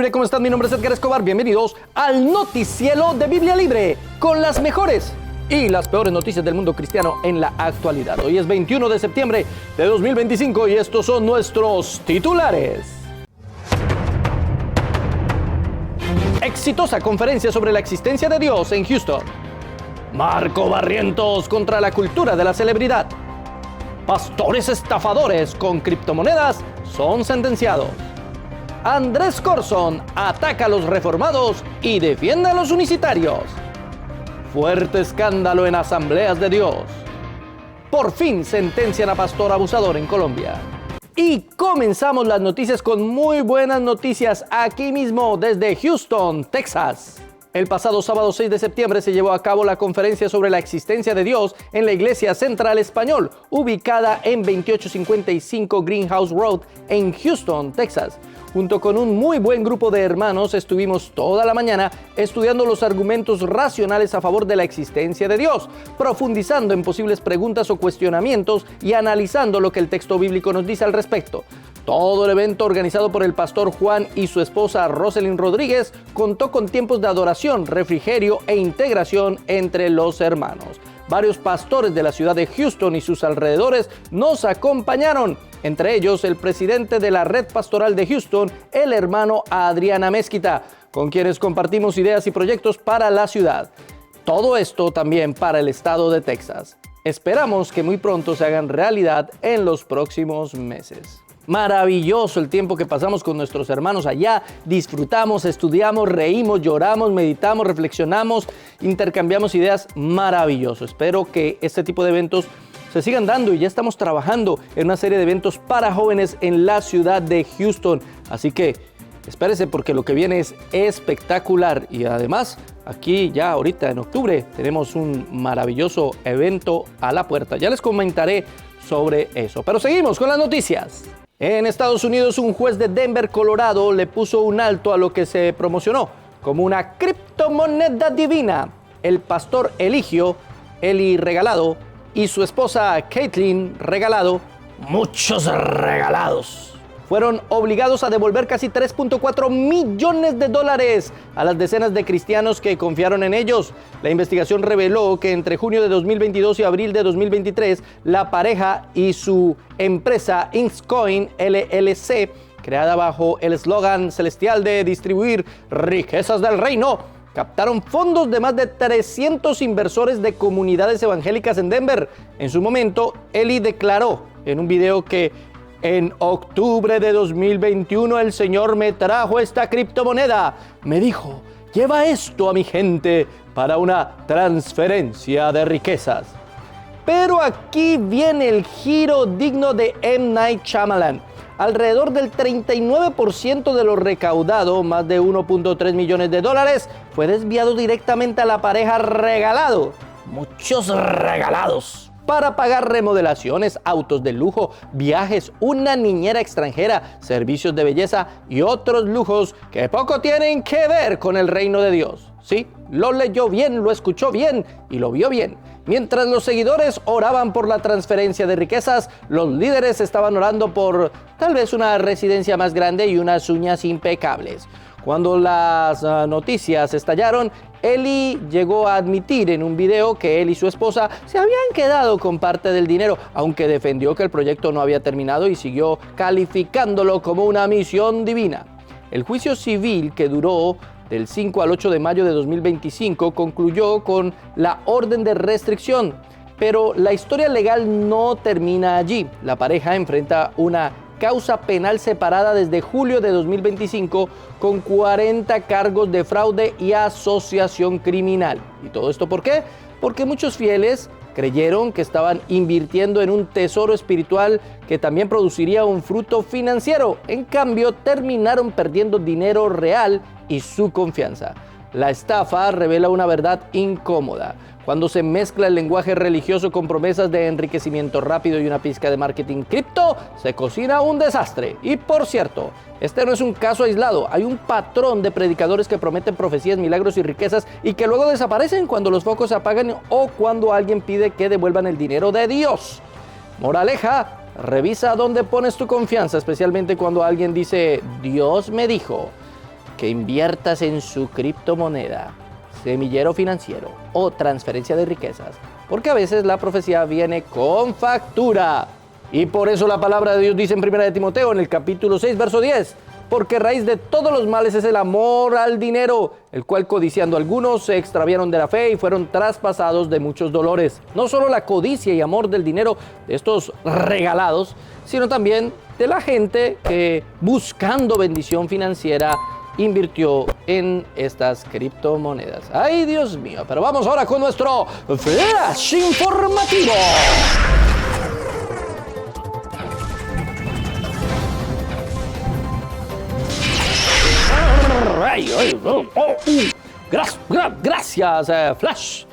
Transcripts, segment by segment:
Libre, ¿cómo están? Mi nombre es Edgar Escobar, bienvenidos al Noticiero de Biblia Libre, con las mejores y las peores noticias del mundo cristiano en la actualidad. Hoy es 21 de septiembre de 2025 y estos son nuestros titulares. Exitosa conferencia sobre la existencia de Dios en Houston. Marco Barrientos contra la cultura de la celebridad. Pastores estafadores con criptomonedas son sentenciados. Andrés Corzón ataca a los reformados y defiende a los unicitarios. Fuerte escándalo en Asambleas de Dios. Por fin sentencian a pastor abusador en Colombia. Y comenzamos las noticias con muy buenas noticias aquí mismo desde Houston, Texas. El pasado sábado 6 de septiembre se llevó a cabo la conferencia sobre la existencia de Dios en la Iglesia Central Español, ubicada en 2855 Greenhouse Road en Houston, Texas. Junto con un muy buen grupo de hermanos estuvimos toda la mañana estudiando los argumentos racionales a favor de la existencia de Dios, profundizando en posibles preguntas o cuestionamientos y analizando lo que el texto bíblico nos dice al respecto. Todo el evento, organizado por el pastor Juan y su esposa Roselyn Rodríguez, contó con tiempos de adoración, refrigerio e integración entre los hermanos. Varios pastores de la ciudad de Houston y sus alrededores nos acompañaron, entre ellos el presidente de la Red Pastoral de Houston, el hermano Adriana Mezquita, con quienes compartimos ideas y proyectos para la ciudad. Todo esto también para el estado de Texas. Esperamos que muy pronto se hagan realidad en los próximos meses. Maravilloso el tiempo que pasamos con nuestros hermanos allá. Disfrutamos, estudiamos, reímos, lloramos, meditamos, reflexionamos, intercambiamos ideas. Maravilloso. Espero que este tipo de eventos se sigan dando y ya estamos trabajando en una serie de eventos para jóvenes en la ciudad de Houston. Así que espérese porque lo que viene es espectacular. Y además, aquí ya ahorita en octubre tenemos un maravilloso evento a la puerta. Ya les comentaré sobre eso. Pero seguimos con las noticias. En Estados Unidos, un juez de Denver, Colorado, le puso un alto a lo que se promocionó como una criptomoneda divina. El pastor Eligio, Eli Regalado, y su esposa Caitlin Regalado, muchos regalados, fueron obligados a devolver casi $3.4 millones a las decenas de cristianos que confiaron en ellos. La investigación reveló que entre junio de 2022 y abril de 2023, la pareja y su empresa Inkscoin LLC, creada bajo el eslogan celestial de distribuir riquezas del reino, captaron fondos de más de 300 inversores de comunidades evangélicas en Denver. En su momento, Eli declaró en un video que en octubre de 2021 el Señor me trajo esta criptomoneda. Me dijo, lleva esto a mi gente para una transferencia de riquezas. Pero aquí viene el giro digno de M. Night Shyamalan. Alrededor del 39% de lo recaudado, más de $1.3 millones, fue desviado directamente a la pareja Regalado. Muchos regalados. Para pagar remodelaciones, autos de lujo, viajes, una niñera extranjera, servicios de belleza y otros lujos que poco tienen que ver con el reino de Dios. Sí, lo leyó bien, lo escuchó bien y lo vio bien. Mientras los seguidores oraban por la transferencia de riquezas, los líderes estaban orando por tal vez una residencia más grande y unas uñas impecables. Cuando las noticias estallaron, Eli llegó a admitir en un video que él y su esposa se habían quedado con parte del dinero, aunque defendió que el proyecto no había terminado y siguió calificándolo como una misión divina. El juicio civil, que duró del 5 al 8 de mayo de 2025, concluyó con la orden de restricción. Pero la historia legal no termina allí. La pareja enfrenta una causa penal separada desde julio de 2025 con 40 cargos de fraude y asociación criminal. ¿Y todo esto por qué? Porque muchos fieles creyeron que estaban invirtiendo en un tesoro espiritual que también produciría un fruto financiero. En cambio, terminaron perdiendo dinero real y su confianza. La estafa revela una verdad incómoda. Cuando se mezcla el lenguaje religioso con promesas de enriquecimiento rápido y una pizca de marketing cripto, se cocina un desastre. Y por cierto, este no es un caso aislado. Hay un patrón de predicadores que prometen profecías, milagros y riquezas y que luego desaparecen cuando los focos se apagan o cuando alguien pide que devuelvan el dinero de Dios. Moraleja, revisa dónde pones tu confianza, especialmente cuando alguien dice, Dios me dijo. que inviertas en su criptomoneda, semillero financiero o transferencia de riquezas, porque a veces la profecía viene con factura. Y por eso la palabra de Dios dice en 1 de Timoteo, en el capítulo 6, verso 10, porque raíz de todos los males es el amor al dinero, el cual codiciando algunos se extraviaron de la fe y fueron traspasados de muchos dolores. No solo la codicia y amor del dinero de estos regalados, sino también de la gente que buscando bendición financiera invirtió en estas criptomonedas. ¡Ay, Dios mío! Pero vamos ahora con nuestro flash informativo. Gracias, Flash.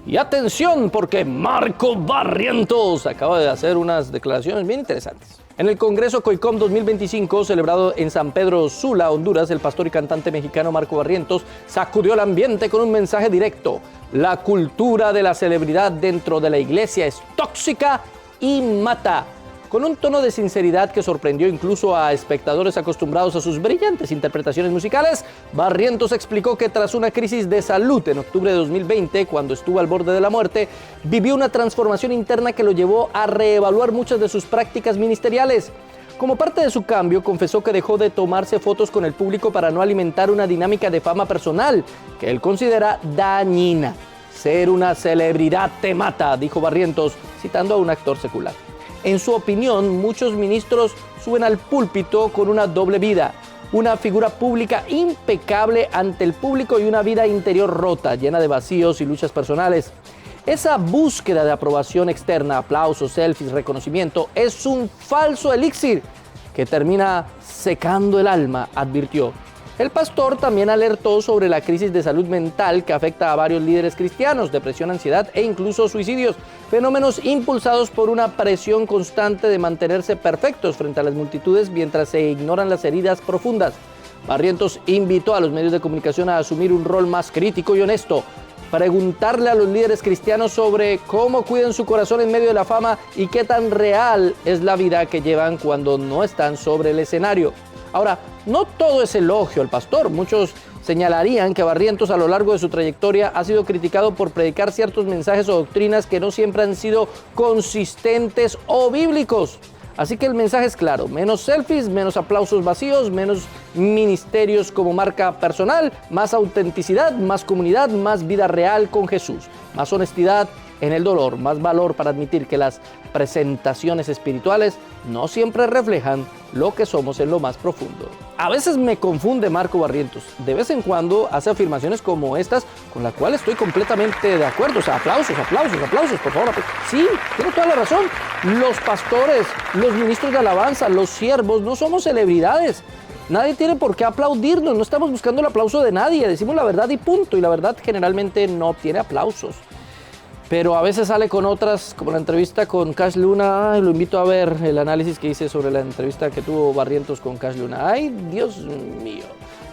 Y atención, porque Marco Barrientos acaba de hacer unas declaraciones bien interesantes. En el Congreso COICOM 2025, celebrado en San Pedro Sula, Honduras, el pastor y cantante mexicano Marco Barrientos sacudió el ambiente con un mensaje directo. La cultura de la celebridad dentro de la iglesia es tóxica y mata. Con un tono de sinceridad que sorprendió incluso a espectadores acostumbrados a sus brillantes interpretaciones musicales, Barrientos explicó que tras una crisis de salud en octubre de 2020, cuando estuvo al borde de la muerte, vivió una transformación interna que lo llevó a reevaluar muchas de sus prácticas ministeriales. Como parte de su cambio, confesó que dejó de tomarse fotos con el público para no alimentar una dinámica de fama personal, que él considera dañina. Ser una celebridad te mata, dijo Barrientos, citando a un actor secular. En su opinión, muchos ministros suben al púlpito con una doble vida, una figura pública impecable ante el público y una vida interior rota, llena de vacíos y luchas personales. Esa búsqueda de aprobación externa, aplausos, selfies, reconocimiento, es un falso elixir que termina secando el alma, advirtió. El pastor también alertó sobre la crisis de salud mental que afecta a varios líderes cristianos, depresión, ansiedad e incluso suicidios, fenómenos impulsados por una presión constante de mantenerse perfectos frente a las multitudes mientras se ignoran las heridas profundas. Barrientos invitó a los medios de comunicación a asumir un rol más crítico y honesto, preguntarle a los líderes cristianos sobre cómo cuidan su corazón en medio de la fama y qué tan real es la vida que llevan cuando no están sobre el escenario. Ahora, no todo es elogio al pastor. Muchos señalarían que Barrientos a lo largo de su trayectoria ha sido criticado por predicar ciertos mensajes o doctrinas que no siempre han sido consistentes o bíblicos. Así que el mensaje es claro: menos selfies, menos aplausos vacíos, menos ministerios como marca personal, más autenticidad, más comunidad, más vida real con Jesús, más honestidad en el dolor, más valor para admitir que las presentaciones espirituales no siempre reflejan lo que somos en lo más profundo. A veces me confunde Marco Barrientos. De vez en cuando hace afirmaciones como estas, con las cuales estoy completamente de acuerdo. O sea, aplausos, por favor. Sí, tiene toda la razón. Los pastores, los ministros de alabanza, los siervos, no somos celebridades. Nadie tiene por qué aplaudirnos, no estamos buscando el aplauso de nadie, decimos la verdad y punto. Y la verdad generalmente no obtiene aplausos. Pero a veces sale con otras, como la entrevista con Cash Luna. Ay, lo invito a ver el análisis que hice sobre la entrevista que tuvo Barrientos con Cash Luna. ¡Ay, Dios mío!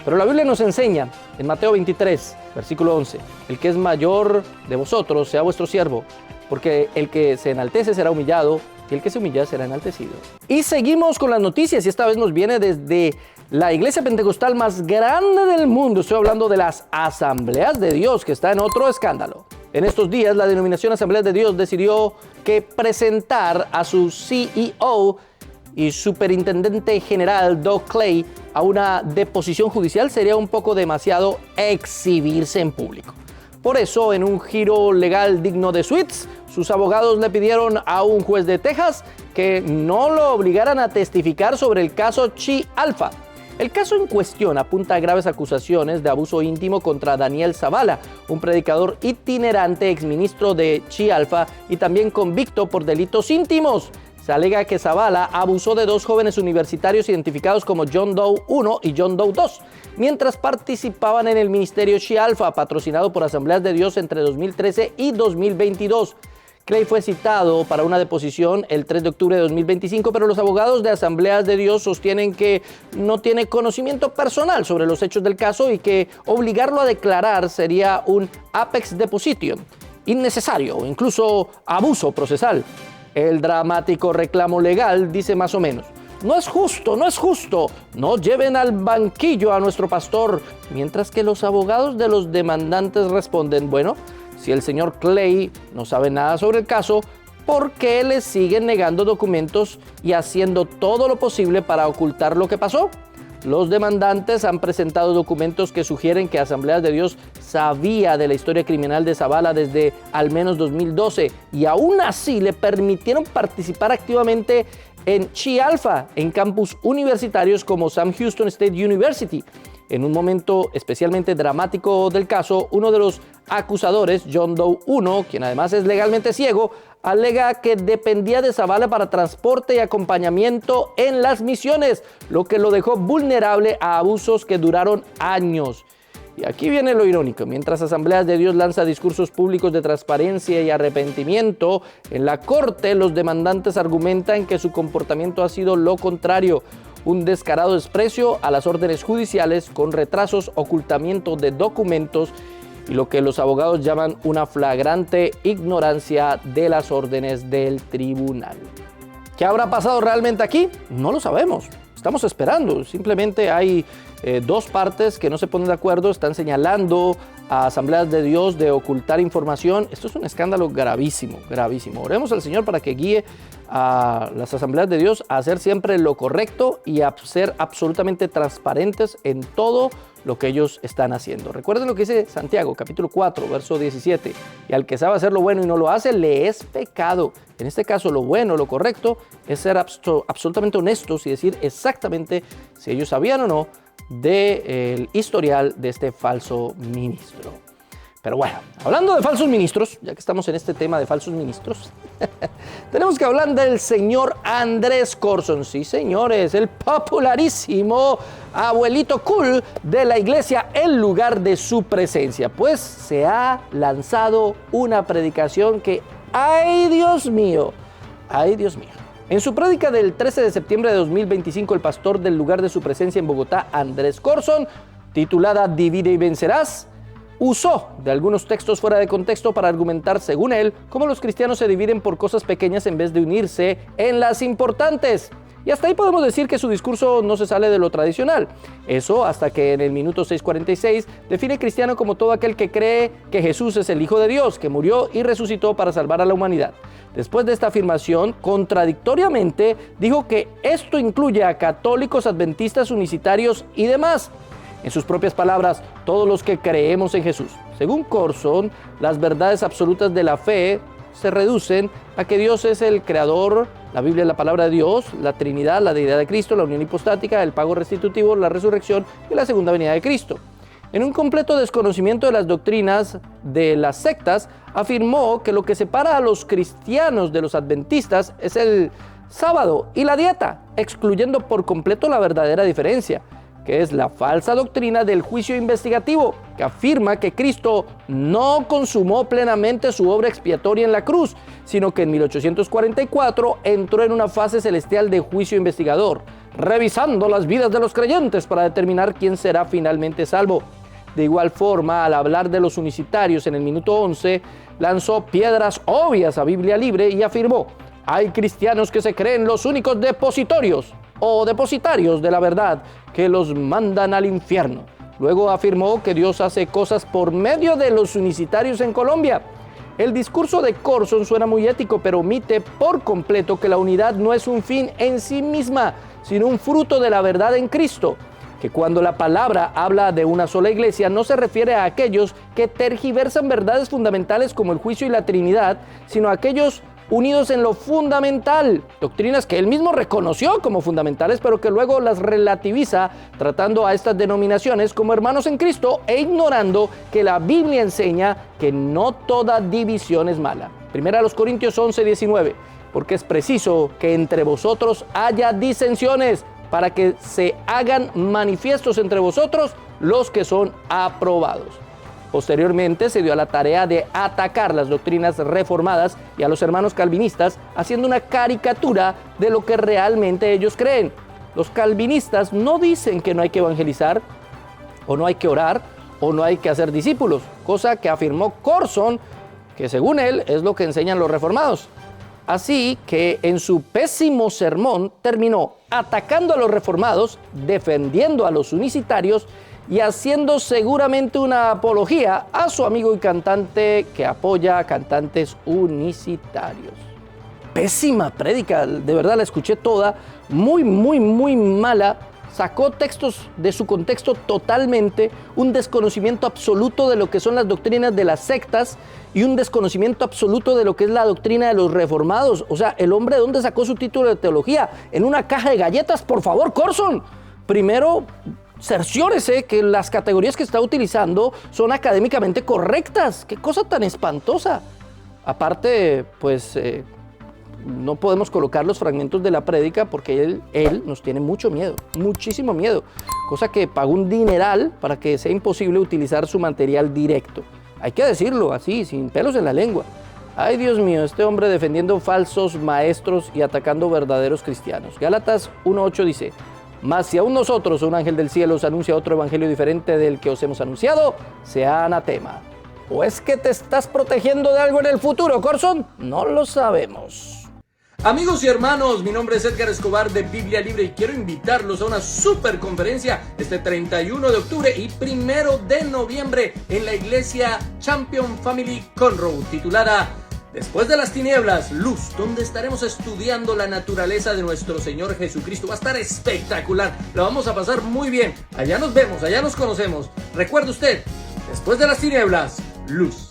Pero la Biblia nos enseña, en Mateo 23, versículo 11, el que es mayor de vosotros sea vuestro siervo, porque el que se enaltece será humillado, y el que se humilla será enaltecido. Y seguimos con las noticias, y esta vez nos viene desde la iglesia pentecostal más grande del mundo. Estoy hablando de las Asambleas de Dios, que está en otro escándalo. En estos días, la denominación Asambleas de Dios decidió que presentar a su CEO y superintendente general, Doug Clay, a una deposición judicial sería un poco demasiado exhibirse en público. Por eso, en un giro legal digno de suites, sus abogados le pidieron a un juez de Texas que no lo obligaran a testificar sobre el caso Chi Alpha. El caso en cuestión apunta a graves acusaciones de abuso íntimo contra Daniel Zavala, un predicador itinerante exministro de Chi Alpha y también convicto por delitos íntimos. Se alega que Zavala abusó de dos jóvenes universitarios identificados como John Doe 1 y John Doe 2, mientras participaban en el ministerio Chi Alpha, patrocinado por Asambleas de Dios entre 2013 y 2022. Clay fue citado para una deposición el 3 de octubre de 2025, pero los abogados de Asambleas de Dios sostienen que no tiene conocimiento personal sobre los hechos del caso y que obligarlo a declarar sería un apex depositium, innecesario o incluso abuso procesal. El dramático reclamo legal dice más o menos: no es justo, no es justo, no lleven al banquillo a nuestro pastor. Mientras que los abogados de los demandantes responden, bueno, si el señor Clay no sabe nada sobre el caso, ¿por qué le siguen negando documentos y haciendo todo lo posible para ocultar lo que pasó? Los demandantes han presentado documentos que sugieren que Asambleas de Dios sabía de la historia criminal de Zavala desde al menos 2012 y aún así le permitieron participar activamente en Chi Alpha, en campus universitarios como Sam Houston State University. En un momento especialmente dramático del caso, uno de los acusadores, John Doe 1, quien además es legalmente ciego, alega que dependía de Zavala para transporte y acompañamiento en las misiones, lo que lo dejó vulnerable a abusos que duraron años. Y aquí viene lo irónico: mientras Asambleas de Dios lanza discursos públicos de transparencia y arrepentimiento, en la corte los demandantes argumentan que su comportamiento ha sido lo contrario, un descarado desprecio a las órdenes judiciales con retrasos, ocultamiento de documentos y lo que los abogados llaman una flagrante ignorancia de las órdenes del tribunal. ¿Qué habrá pasado realmente aquí? No lo sabemos. Estamos esperando. Simplemente hay dos partes que no se ponen de acuerdo, están señalando a Asambleas de Dios de ocultar información. Esto es un escándalo gravísimo, gravísimo. Oremos al Señor para que guíe a las Asambleas de Dios a hacer siempre lo correcto y a ser absolutamente transparentes en todo lo que ellos están haciendo. Recuerden lo que dice Santiago, capítulo 4, verso 17. Y al que sabe hacer lo bueno y no lo hace, le es pecado. En este caso, lo bueno, lo correcto, es ser absolutamente honestos y decir exactamente si ellos sabían o no del historial de este falso ministro. Pero bueno, hablando de falsos ministros, ya que estamos en este tema de falsos ministros, tenemos que hablar del señor Andrés Corzón. Sí, señores, el popularísimo abuelito cool de la iglesia en lugar de su presencia. Pues se ha lanzado una predicación que, ¡ay Dios mío! ¡Ay Dios mío! En su prédica del 13 de septiembre de 2025, el pastor del lugar de su presencia en Bogotá, Andrés Corzón, titulada Divide y vencerás, usó de algunos textos fuera de contexto para argumentar, según él, cómo los cristianos se dividen por cosas pequeñas en vez de unirse en las importantes. Y hasta ahí podemos decir que su discurso no se sale de lo tradicional. Eso hasta que en el minuto 6:46 define cristiano como todo aquel que cree que Jesús es el Hijo de Dios, que murió y resucitó para salvar a la humanidad. Después de esta afirmación, contradictoriamente, dijo que esto incluye a católicos, adventistas, unicitarios y demás. En sus propias palabras, todos los que creemos en Jesús. Según Corzón, las verdades absolutas de la fe se reducen a que Dios es el creador, la Biblia es la palabra de Dios, la Trinidad, la deidad de Cristo, la unión hipostática, el pago restitutivo, la resurrección y la segunda venida de Cristo. En un completo desconocimiento de las doctrinas de las sectas, afirmó que lo que separa a los cristianos de los adventistas es el sábado y la dieta, excluyendo por completo la verdadera diferencia, que es la falsa doctrina del juicio investigativo, que afirma que Cristo no consumó plenamente su obra expiatoria en la cruz, sino que en 1844 entró en una fase celestial de juicio investigador, revisando las vidas de los creyentes para determinar quién será finalmente salvo. De igual forma, al hablar de los unicitarios en el minuto 11, lanzó piedras obvias a Biblia Libre y afirmó: hay cristianos que se creen los únicos depositarios de la verdad, que los mandan al infierno. Luego afirmó que Dios hace cosas por medio de los unicitarios en Colombia. El discurso de Corzón suena muy ético, pero omite por completo que la unidad no es un fin en sí misma, sino un fruto de la verdad en Cristo. Que cuando la palabra habla de una sola iglesia, no se refiere a aquellos que tergiversan verdades fundamentales como el juicio y la Trinidad, sino a aquellos unidos en lo fundamental, doctrinas que él mismo reconoció como fundamentales, pero que luego las relativiza, tratando a estas denominaciones como hermanos en Cristo e ignorando que la Biblia enseña que no toda división es mala. Primera a los Corintios 11:19, porque es preciso que entre vosotros haya disensiones, para que se hagan manifiestos entre vosotros los que son aprobados. Posteriormente se dio a la tarea de atacar las doctrinas reformadas y a los hermanos calvinistas, haciendo una caricatura de lo que realmente ellos creen. Los calvinistas no dicen que no hay que evangelizar, o no hay que orar, o no hay que hacer discípulos, cosa que afirmó Corzón, que según él es lo que enseñan los reformados. Así que en su pésimo sermón terminó atacando a los reformados, defendiendo a los unicitarios y haciendo seguramente una apología a su amigo y cantante que apoya a cantantes unicitarios. Pésima prédica, de verdad la escuché toda, muy mala. Sacó textos de su contexto totalmente, un desconocimiento absoluto de lo que son las doctrinas de las sectas y un desconocimiento absoluto de lo que es la doctrina de los reformados. O sea, el hombre, ¿de dónde sacó su título de teología? ¿En una caja de galletas? Por favor, Corson. Primero, cerciórese que las categorías que está utilizando son académicamente correctas. ¡Qué cosa tan espantosa! Aparte, pues no podemos colocar los fragmentos de la prédica porque él nos tiene mucho miedo, muchísimo miedo, cosa que pagó un dineral para que sea imposible utilizar su material directo. Hay que decirlo así, sin pelos en la lengua. Ay, Dios mío, este hombre defendiendo falsos maestros y atacando verdaderos cristianos. Gálatas 1:8 dice: mas si aún nosotros, un ángel del cielo, os anuncia otro evangelio diferente del que os hemos anunciado, sea anatema. ¿O es que te estás protegiendo de algo en el futuro, Corson? No lo sabemos. Amigos y hermanos, mi nombre es Edgar Escobar de Biblia Libre y quiero invitarlos a una super conferencia este 31 de octubre y 1 de noviembre en la iglesia Champion Family Conroe, titulada Después de las tinieblas, luz, donde estaremos estudiando la naturaleza de nuestro Señor Jesucristo. Va a estar espectacular, la vamos a pasar muy bien. Allá nos vemos, allá nos conocemos. Recuerde usted, después de las tinieblas, luz.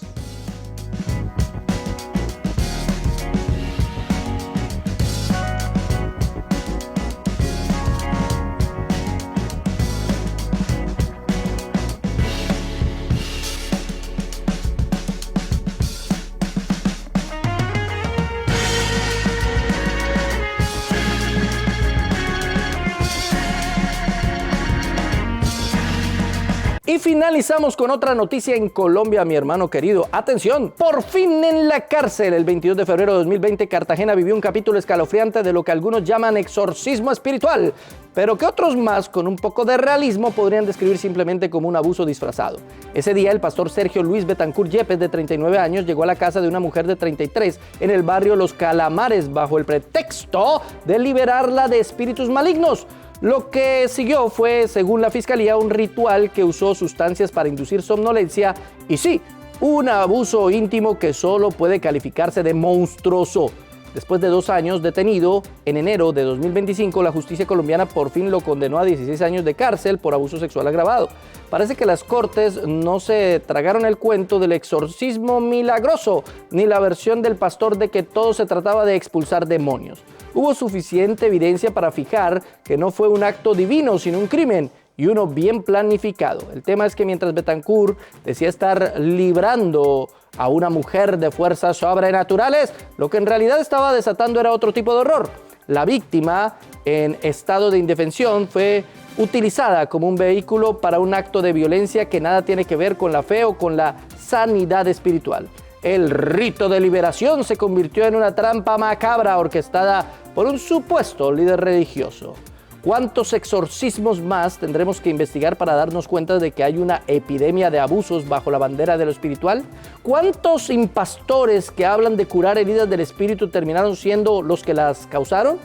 Y finalizamos con otra noticia en Colombia, mi hermano querido. Atención, por fin en la cárcel. El 22 de febrero de 2020, Cartagena vivió un capítulo escalofriante de lo que algunos llaman exorcismo espiritual, pero que otros más, con un poco de realismo, podrían describir simplemente como un abuso disfrazado. Ese día, el pastor Sergio Luis Betancourt Yepes, de 39 años, llegó a la casa de una mujer de 33 en el barrio Los Calamares bajo el pretexto de liberarla de espíritus malignos. Lo que siguió fue, según la fiscalía, un ritual que usó sustancias para inducir somnolencia y sí, un abuso íntimo que solo puede calificarse de monstruoso. Después de 2 años detenido, en enero de 2025, la justicia colombiana por fin lo condenó a 16 años de cárcel por abuso sexual agravado. Parece que las cortes no se tragaron el cuento del exorcismo milagroso, ni la versión del pastor de que todo se trataba de expulsar demonios. Hubo suficiente evidencia para fijar que no fue un acto divino, sino un crimen, y uno bien planificado. El tema es que mientras Betancourt decía estar librando a una mujer de fuerzas sobrenaturales, lo que en realidad estaba desatando era otro tipo de horror. La víctima, en estado de indefensión, fue utilizada como un vehículo para un acto de violencia que nada tiene que ver con la fe o con la sanidad espiritual. El rito de liberación se convirtió en una trampa macabra orquestada por un supuesto líder religioso. ¿Cuántos exorcismos más tendremos que investigar para darnos cuenta de que hay una epidemia de abusos bajo la bandera de lo espiritual? ¿Cuántos impastores que hablan de curar heridas del espíritu terminaron siendo los que las causaron?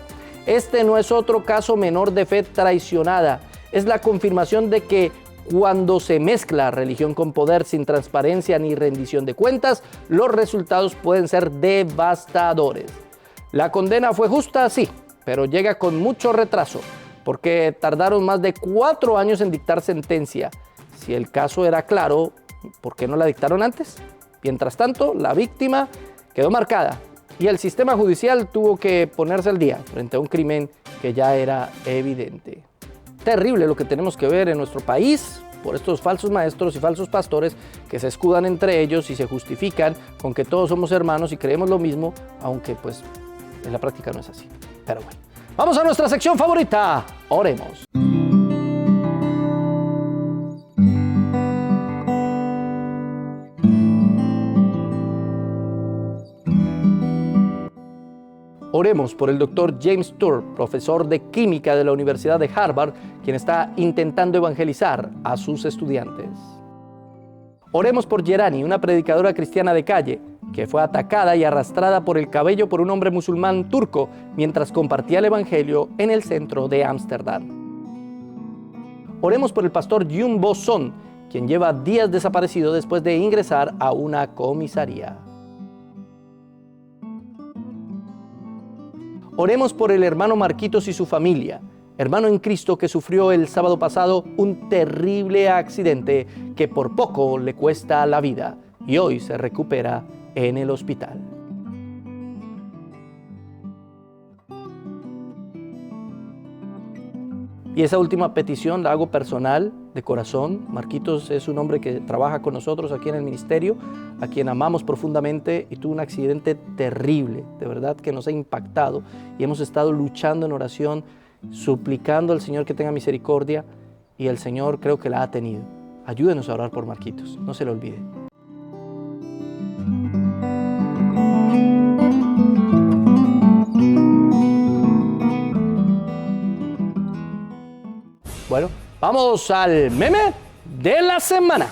Este no es otro caso menor de fe traicionada. Es la confirmación de que cuando se mezcla religión con poder sin transparencia ni rendición de cuentas, los resultados pueden ser devastadores. La condena fue justa, sí, pero llega con mucho retraso, porque tardaron más de 4 años en dictar sentencia. Si el caso era claro, ¿por qué no la dictaron antes? Mientras tanto, la víctima quedó marcada y el sistema judicial tuvo que ponerse al día frente a un crimen que ya era evidente. Terrible lo que tenemos que ver en nuestro país por estos falsos maestros y falsos pastores que se escudan entre ellos y se justifican con que todos somos hermanos y creemos lo mismo, aunque pues en la práctica no es así. Pero bueno, vamos a nuestra sección favorita, oremos. Oremos por el Dr. James Tour, profesor de química de la Universidad de Harvard, quien está intentando evangelizar a sus estudiantes. Oremos por Yerani, una predicadora cristiana de calle, que fue atacada y arrastrada por el cabello por un hombre musulmán turco mientras compartía el evangelio en el centro de Ámsterdam. Oremos por el pastor Jun Bo Son, quien lleva días desaparecido después de ingresar a una comisaría. Oremos por el hermano Marquitos y su familia, hermano en Cristo que sufrió el sábado pasado un terrible accidente que por poco le cuesta la vida y hoy se recupera en el hospital. Y esa última petición la hago personal, de corazón. Marquitos es un hombre que trabaja con nosotros aquí en el ministerio, a quien amamos profundamente y tuvo un accidente terrible, de verdad que nos ha impactado y hemos estado luchando en oración, suplicando al Señor que tenga misericordia y el Señor creo que la ha tenido. Ayúdenos a orar por Marquitos, no se lo olvide. Bueno, vamos al meme de la semana.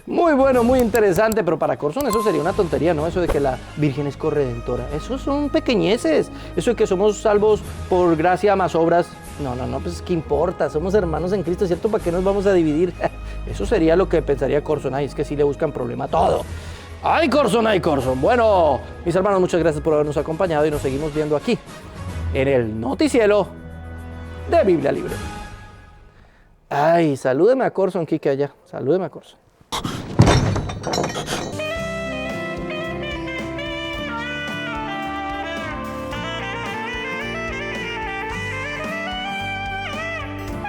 Muy bueno, muy interesante, pero para Corson eso sería una tontería, ¿no? Eso de que la Virgen es corredentora. Esos son pequeñeces. Eso de que somos salvos por gracia más obras. No, pues ¿qué importa? Somos hermanos en Cristo, ¿cierto? ¿Para qué nos vamos a dividir? Eso sería lo que pensaría Corson. Ay, es que sí le buscan problema a todo. ¡Ay, Corson, ay, Corson! Bueno, mis hermanos, muchas gracias por habernos acompañado y nos seguimos viendo aquí, en el Noticiero de Biblia Libre. Ay, salúdeme a Corson, Kike, allá. Salúdeme a Corson.